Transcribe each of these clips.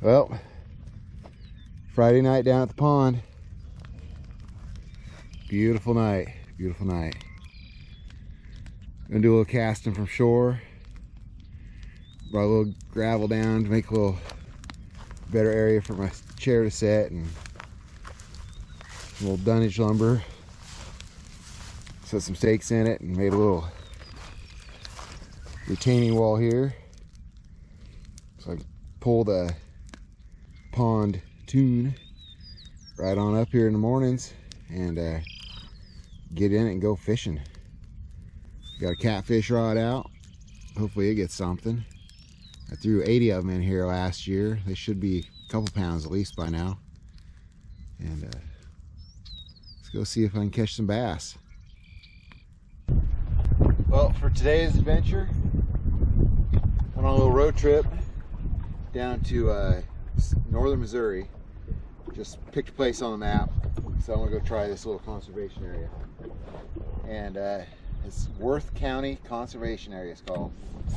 Well, Friday night down at the pond. Beautiful night, beautiful night. Gonna do a little casting from shore. Brought a little gravel down to make a little better area for my chair to sit, and a little dunnage lumber. Set some stakes in it and made a little retaining wall here, so I can pull the pond tune right on up here in the mornings and get in it and go fishing. Got a catfish rod out. Hopefully it gets something. I threw 80 of them in here last year. They should be a couple pounds at least by now. And let's go see if I can catch some bass. Well, for today's adventure, went on a little road trip down to northern Missouri. Just picked a place on the map, so I'm gonna go try this little conservation area. And it's Worth County Conservation Area, it's called. It's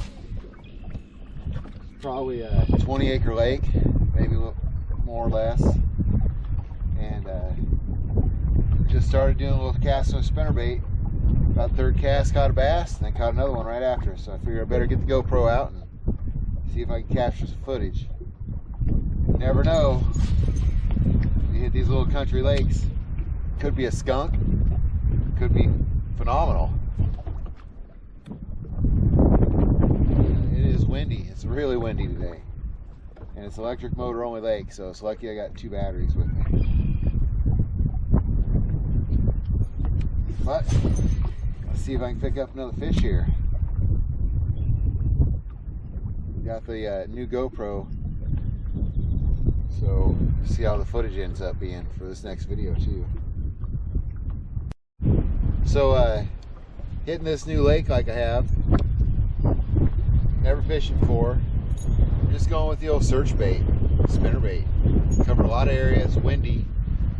probably a 20-acre lake, maybe a little more or less. And just started doing a little cast on a spinnerbait. About third cast, caught a bass, and then caught another one right after. So I figured I better get the GoPro out and see if I can capture some footage. You never know. You hit these little country lakes. Could be a skunk. Could be phenomenal. It is windy. It's really windy today. And it's electric motor only lake, so it's lucky I got 2 batteries with me. But let's see if I can pick up another fish here. Got the new GoPro, so see how the footage ends up being for this next video too. So hitting this new lake like I have, never fishing before. I'm just going with the old search bait, spinner bait. Covered a lot of areas, windy,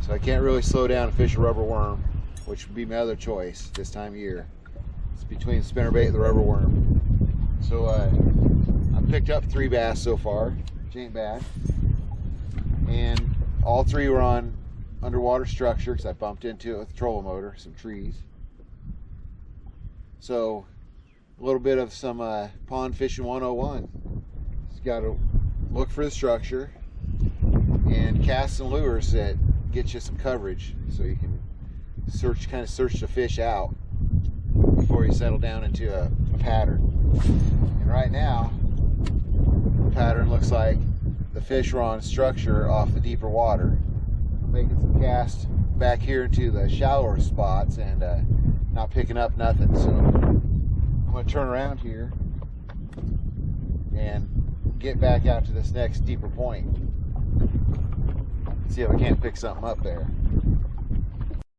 so I can't really slow down and fish a rubber worm, which would be my other choice this time of year. It's between spinnerbait and the rubber worm. So I picked up 3 bass so far, which ain't bad. And all 3 were on underwater structure because I bumped into it with a trolling motor, some trees. So a little bit of some pond fishing 101. Just got to look for the structure and cast some lures that get you some coverage, so you can kind of search the fish out before you settle down into a pattern. And right now, the pattern looks like the fish are on structure off the deeper water. I'm making some casts back here into the shallower spots and not picking up nothing. So I'm going to turn around here and get back out to this next deeper point. See if I can't pick something up there.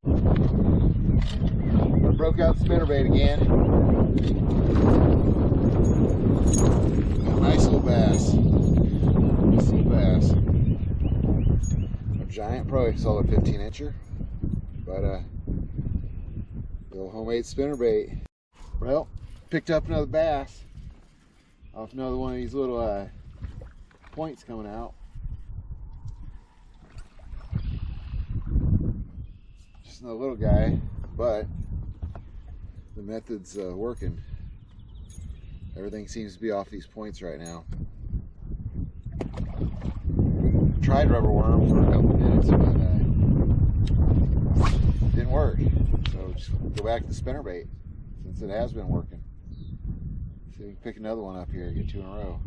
I broke out the spinnerbait again. Got a nice little bass. Nice little bass. A giant, probably solid 15-incher. But little homemade spinnerbait. Well, picked up another bass off another one of these little points coming out. Just another little guy, but the method's working. Everything seems to be off these points right now. Tried rubber worm for a couple of minutes, but didn't work. So just go back to the spinnerbait since it has been working. See if we can pick another one up here, get 2 in a row.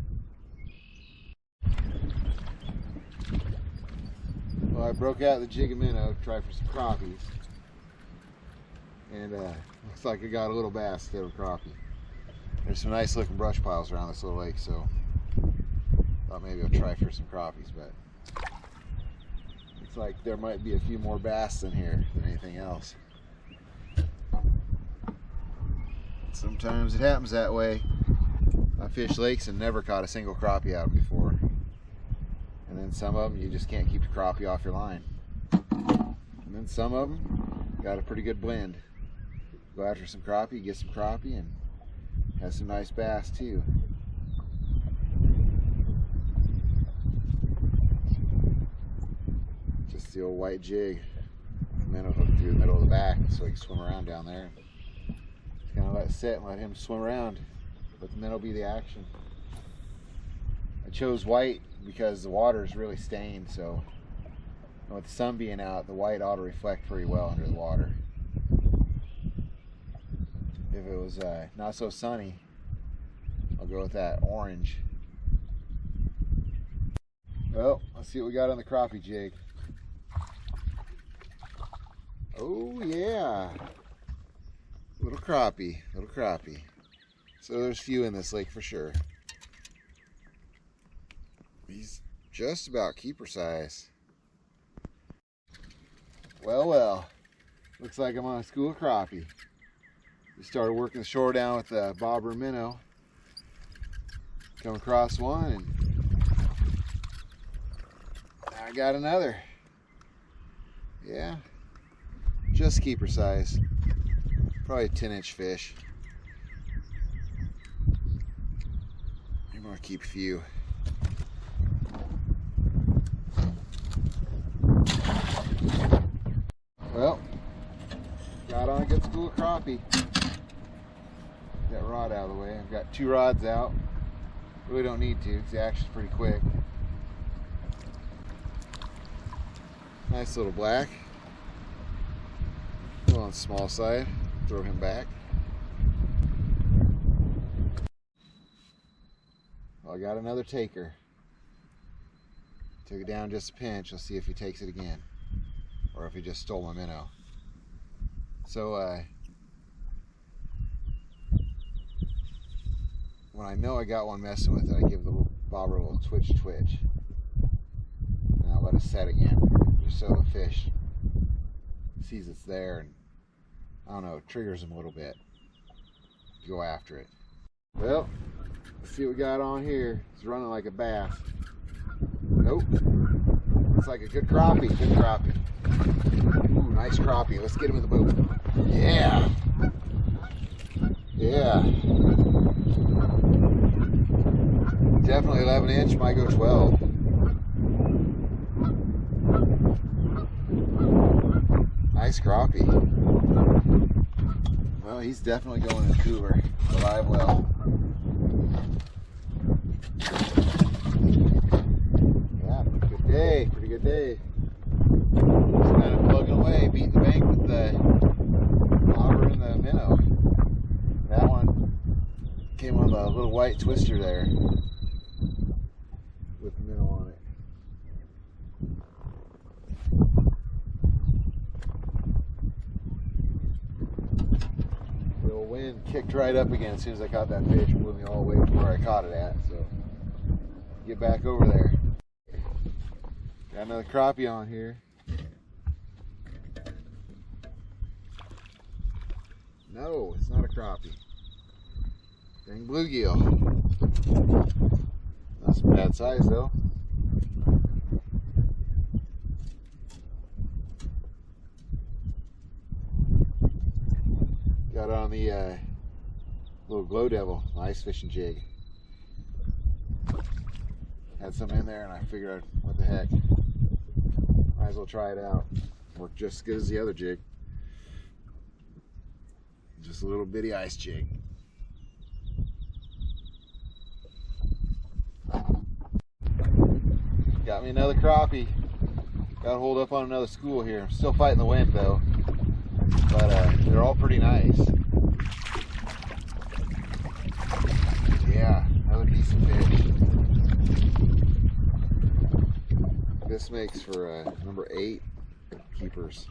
Well, I broke out the jig a minnow, tried for some crappies. And looks like I got a little bass instead of a crappie. There's some nice looking brush piles around this little lake, so thought maybe I'll try for some crappies, but looks like there might be a few more bass in here than anything else. Sometimes it happens that way. I fish lakes and never caught a single crappie out before. And then some of them you just can't keep the crappie off your line. And then some of them got a pretty good blend. Go after some crappie, get some crappie, and have some nice bass too. It's the old white jig. Minnow hooked through the middle of the back so he can swim around down there. Just kind of let it sit and let him swim around. Let the minnow be the action. I chose white because the water is really stained, so with the sun being out, the white ought to reflect pretty well under the water. If it was not so sunny, I'll go with that orange. Well, let's see what we got on the crappie jig. Oh yeah, little crappie, little crappie. So there's a few in this lake for sure. He's just about keeper size. Well, looks like I'm on a school of crappie. We started working the shore down with the bobber minnow. Come across one and I got another. Yeah, just keeper size. Probably a 10-inch fish. I'm gonna keep a few. Well, got on a good school of crappie. That rod out of the way. I've got 2 rods out. Really don't need to because the action's pretty quick. Nice little black. A little on the small side. Throw him back. Well, I got another taker. Took it down just a pinch. Let's see if he takes it again. Or if he just stole my minnow. So, when I know I got one messing with it, I give the bobber a little twitch. And I'll let it set again. Just so the fish sees it's there and, I don't know, it triggers him a little bit to go after it. Well, let's see what we got on here. It's running like a bass. Nope. Looks like a good crappie. Good crappie. Ooh, nice crappie. Let's get him in the boat. Yeah. Yeah. Definitely 11-inch. Might go 12. Nice crappie. Well, he's definitely going in the cooler. Alive well. Yeah, pretty good day. Pretty good day. Just kind of plugging away, beating the bank with the bobber and the minnow. That one came on a little white twister there with the minnow on it. The old wind kicked right up again as soon as I caught that fish. Blew me all the way from where I caught it at. So get back over there. Got another crappie on here. No, it's not a crappie. Dang bluegill. Not some bad size though. Got on the little glow devil, ice fishing jig. Had some in there and I figured, what the heck, might as well try it out. Worked just as good as the other jig. Just a little bitty ice jig. Got me another crappie. Got to hold up on another school here. I'm still fighting the wind though, but they're all pretty nice. Yeah, another decent fish. This makes for number 8 keepers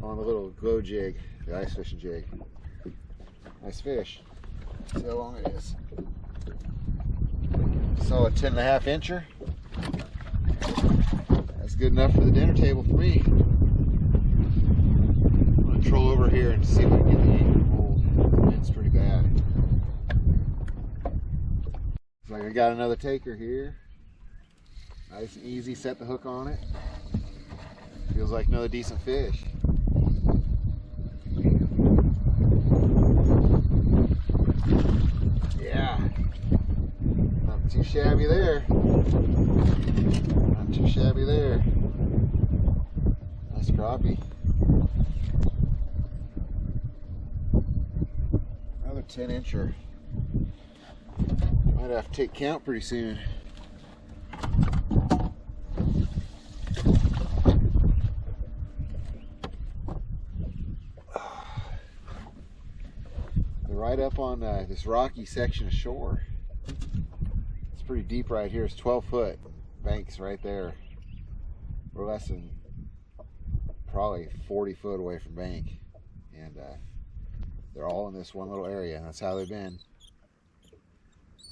on the little glow jig, the ice fishing jig. Nice fish. See how long it is. So a 10.5 incher. That's good enough for the dinner table for me. I'm gonna troll over here and see if I can get the anchor hold. It's pretty bad. Looks like I got another taker here. Nice and easy, set the hook on it. Feels like another decent fish. Yeah. Not too shabby there. Not too shabby there. Nice crappie. Another 10-incher. Might have to take count pretty soon. They're right up on this rocky section of shore. It's pretty deep right here. It's 12-foot banks right there. We're less than probably 40 foot away from bank, and they're all in this one little area, and that's how they've been.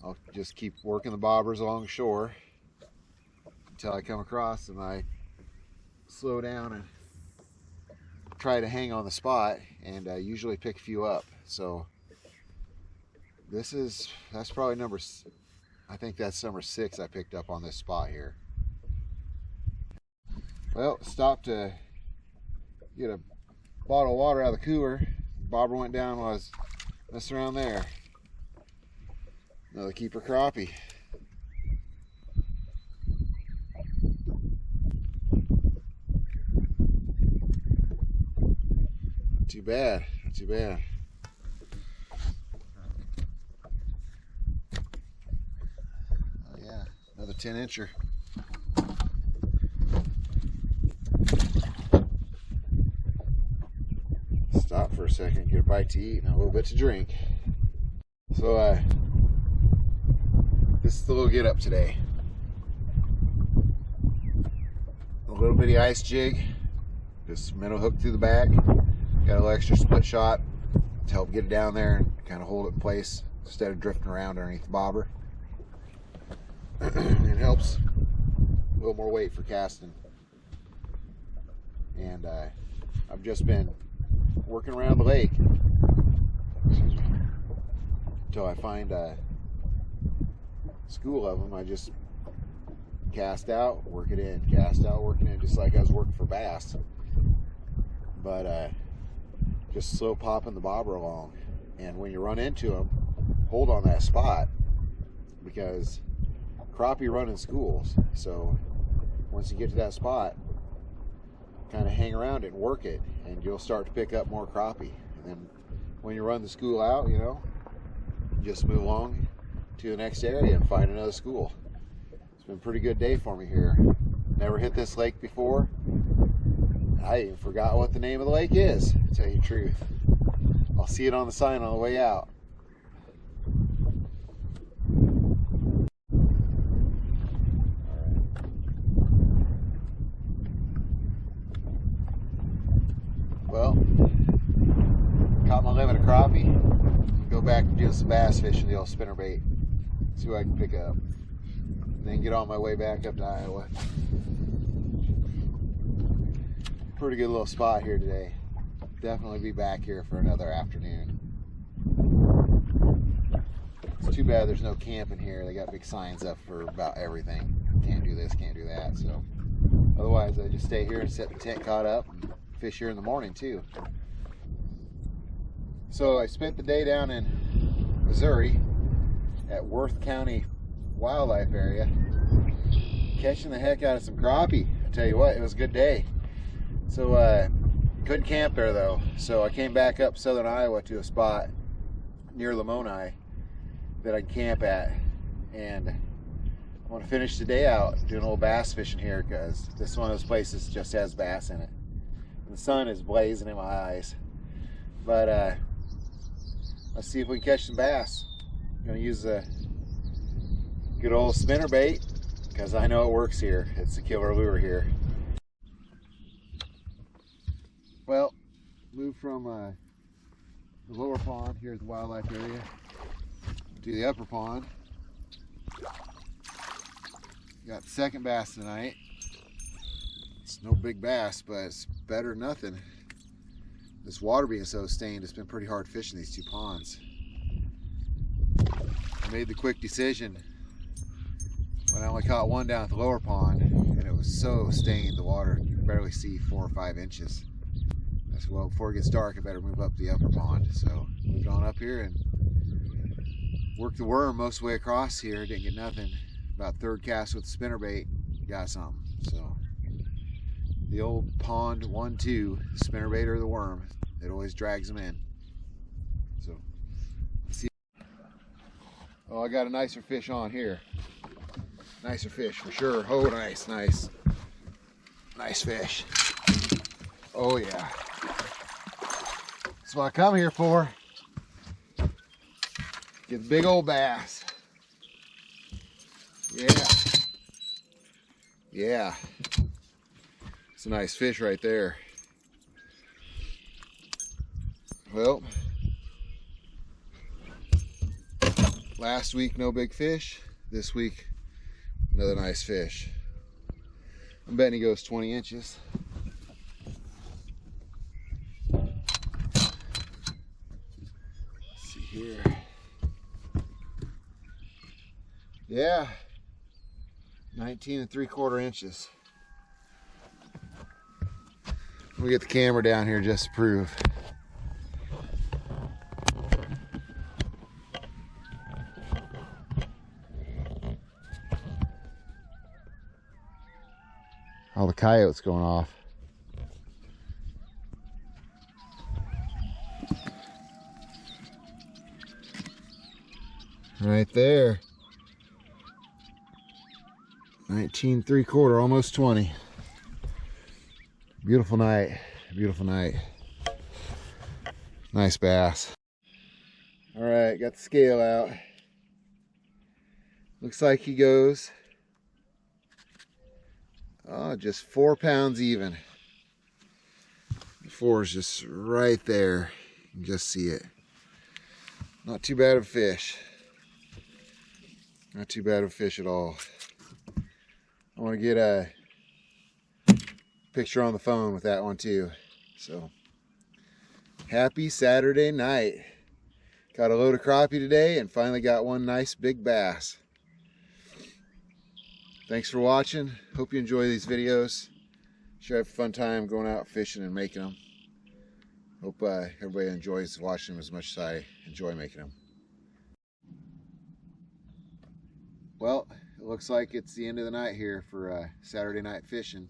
I'll just keep working the bobbers along the shore until I come across, and I slow down and try to hang on the spot, and usually pick a few up. So that's probably I think that's number 6 I picked up on this spot here. Well, stopped to get a bottle of water out of the cooler. Bobber went down while I was messing around there. Another keeper crappie. Not too bad, not too bad. Oh yeah, another 10-incher. Stop for a second, get a bite to eat and a little bit to drink. So this is the little get up today. A little bitty ice jig, just minnow hook through the back. Got a little extra split shot to help get it down there and kind of hold it in place instead of drifting around underneath the bobber. It helps a little more weight for casting. And I've just been working around the lake until I find a school of them. I just cast out, work it in, cast out, work it in, just like I was working for bass. But just slow popping the bobber along. And when you run into them, hold on that spot, because crappie run in schools. So once you get to that spot, kind of hang around it and work it, and you'll start to pick up more crappie. And then when you run the school out, you know, just move along to the next area and find another school. It's been a pretty good day for me here. Never hit this lake before. I even forgot what the name of the lake is, to tell you the truth. I'll see it on the sign on the way out. Well, caught my limit of crappie. Go back and do some bass fishing with the old spinnerbait. See what I can pick up. Then get on my way back up to Iowa. Pretty good little spot here today. Definitely be back here for another afternoon. It's too bad there's no camping here. They got big signs up for about everything. Can't do this, can't do that. So otherwise I just stay here and set the tent caught up and fish here in the morning too. So I spent the day down in Missouri at Worth County Wildlife Area, catching the heck out of some crappie. I tell you what, it was a good day. So couldn't camp there though, so I came back up southern Iowa to a spot near Lamoni that I can camp at, and I want to finish the day out doing a little bass fishing here, because this is one of those places that just has bass in it. And the sun is blazing in my eyes, but let's see if we can catch some bass. I'm going to use a good old spinnerbait, because I know it works here. It's a killer lure here. Well, moved from the lower pond here at the wildlife area to the upper pond. Got the second bass tonight. It's no big bass, but it's better than nothing. This water being so stained, it's been pretty hard fishing these two ponds. I made the quick decision when I only caught one down at the lower pond, and it was so stained the water, you could barely see 4 or 5 inches. I said, well, before it gets dark, I better move up the upper pond. So moved on up here and worked the worm most of the way across here. Didn't get nothing. About third cast with the spinnerbait, got something. So The old pond 1-2 spinnerbait or the worm. It always drags them in. So, see. Oh, I got a nicer fish on here. Nicer fish for sure. Oh, nice, nice. Nice fish. Oh yeah. That's what I come here for. Get the big old bass. Yeah. Yeah. It's a nice fish right there. Well, last week no big fish. This week another nice fish. I'm betting he goes 20 inches. Let's see here. Yeah, 19 3/4 inches. We'll get the camera down here just to prove. All the coyotes going off. Right there. 19 3/4, almost 20. Beautiful night. Beautiful night. Nice bass. All right, got the scale out. Looks like he goes just 4 pounds even. The 4 is just right there. You can just see it. Not too bad of a fish. Not too bad of a fish at all. I want to get a picture on the phone with that one too. So, happy Saturday night. Got a load of crappie today and finally got one nice big bass. Thanks for watching. Hope you enjoy these videos. Sure have a fun time going out fishing and making them. Hope everybody enjoys watching them as much as I enjoy making them. Well, it looks like it's the end of the night here for Saturday night fishing.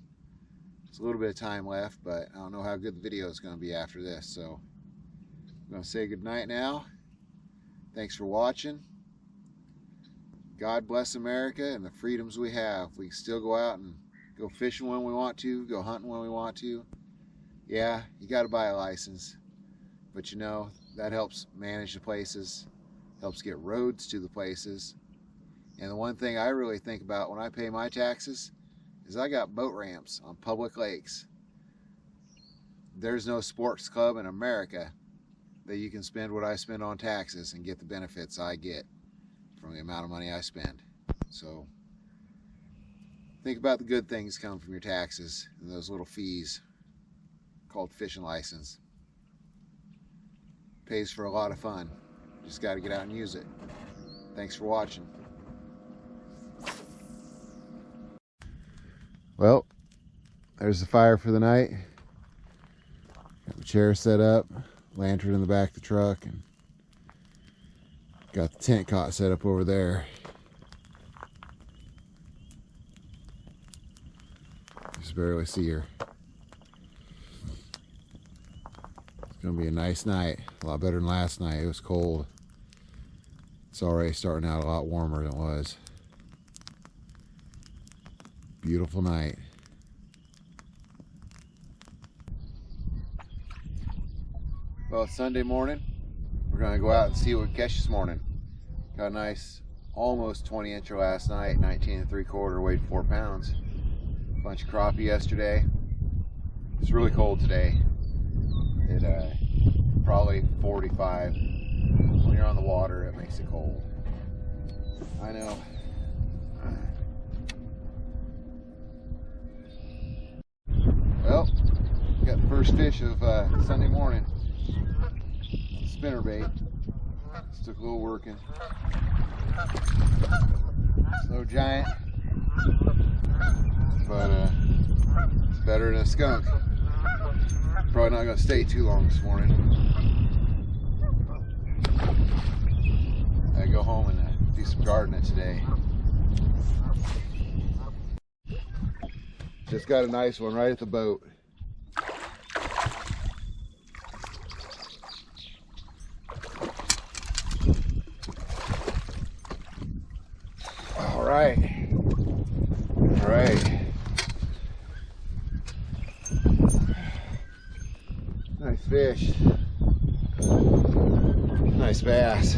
There's a little bit of time left, but I don't know how good the video is going to be after this. So I'm going to say good night now. Thanks for watching. God bless America and the freedoms we have. We can still go out and go fishing when we want to, go hunting when we want to. Yeah, you got to buy a license, but you know, that helps manage the places, helps get roads to the places. And the one thing I really think about when I pay my taxes is I got boat ramps on public lakes. There's no sports club in America that you can spend what I spend on taxes and get the benefits I get from the amount of money I spend. So think about the good things coming from your taxes and those little fees called fishing license. Pays for a lot of fun. Just got to get out and use it. Thanks for watching. Well, there's the fire for the night. Got the chair set up, lantern in the back of the truck, and got the tent cot set up over there. Just barely see her. It's gonna be a nice night. A lot better than last night. It was cold. It's already starting out a lot warmer than it was. Beautiful night. Well, it's Sunday morning. We're going to go out and see what we catch this morning. Got a nice almost 20 incher last night, 19 3/4, weighed 4 pounds. Bunch of crappie yesterday. It's really cold today. It probably 45. When you're on the water, it makes it cold. I know. Well, got the first fish of Sunday morning. Spinnerbait. Just took a little working. It's no giant, but it's better than a skunk. Probably not going to stay too long this morning. I go home and do some gardening today. Just got a nice one right at the boat. All right. All right. Nice fish. Nice bass.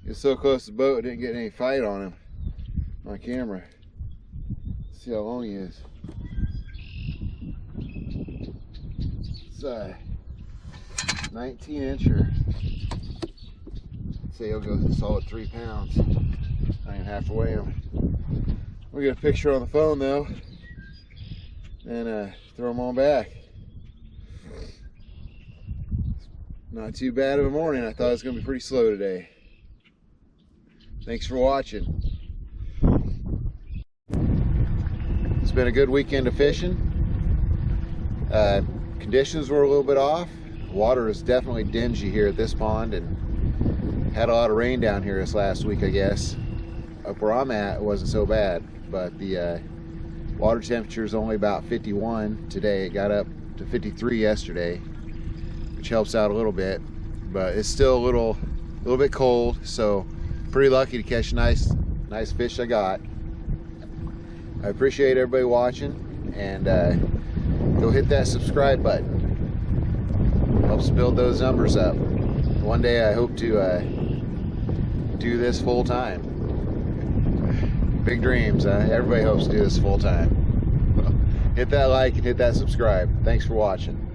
He's so close to the boat, didn't get any fight on him on camera. Let's see how long he is. It's a 19-incher. Say he'll go a solid 3 pounds. I ain't half weigh him. We'll get a picture on the phone though, and throw them on back. Not too bad of a morning. I thought it was going to be pretty slow today. Thanks for watching. It's been a good weekend of fishing. Conditions were a little bit off. Water is definitely dingy here at this pond, and had a lot of rain down here this last week, I guess. Up where I'm at, it wasn't so bad, but the water temperature is only about 51 today. It got up to 53 yesterday, which helps out a little bit, but it's still a little bit cold, so pretty lucky to catch nice fish I got. I appreciate everybody watching, and go hit that subscribe button. Helps build those numbers up. One day I hope to do this full time. Big dreams, huh? Everybody hopes to do this full time. Hit that like and hit that subscribe. Thanks for watching.